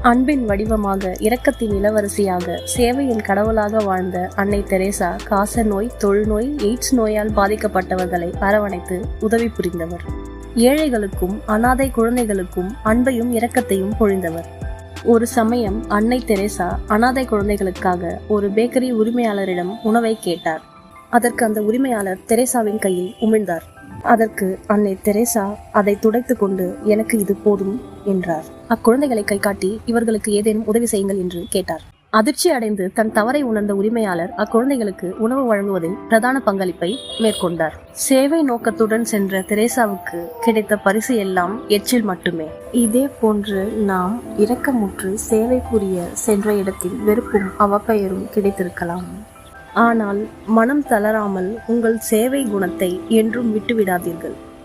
அன்பின் வடிவமாக, இரக்கத்தின் இளவரசியாக, சேவையின் கடவுளாக வாழ்ந்த அன்னை தெரேசா காச நோய், தொழுநோய், எய்ட்ஸ் நோயால் பாதிக்கப்பட்டவர்களை அரவணைத்து உதவி புரிந்தவர். ஏழைகளுக்கும் அனாதை குழந்தைகளுக்கும் அன்பையும் இரக்கத்தையும் பொழிந்தவர். ஒரு சமயம் அன்னை தெரேசா அனாதை குழந்தைகளுக்காக ஒரு பேக்கரி உரிமையாளரிடம் உணவை கேட்டார். அதற்கு அந்த உரிமையாளர் தெரேசாவின் கையில் உமிழ்ந்தார். அதற்கு அன்னை தெரேசா அதை துடைத்து கொண்டு, எனக்கு இது போதும் என்றார். அக்குழந்தைகளை கை காட்டி, இவர்களுக்கு ஏதேனும் உதவி செய்யுங்கள் என்று கேட்டார். அதிர்ச்சி அடைந்து தன் தவறை உணர்ந்த உரிமையாளர் அக்குழந்தைகளுக்கு உணவு வழங்குவதில் பிரதான பங்களிப்பை மேற்கொண்டார். சேவை நோக்கத்துடன் சென்ற தெரேசாவுக்கு கிடைத்த பரிசு எல்லாம் எச்சில் மட்டுமே. இதே போன்று நாம் இரக்கமுற்று சேவை புரிய சென்ற இடத்தில் வெறுப்பும் அவப்பெயரும் கிடைத்திருக்கலாம். ஆனால் மனம் தளராமல் உங்கள் சேவை குணத்தை என்றும் விட்டுவிடாதீர்கள்.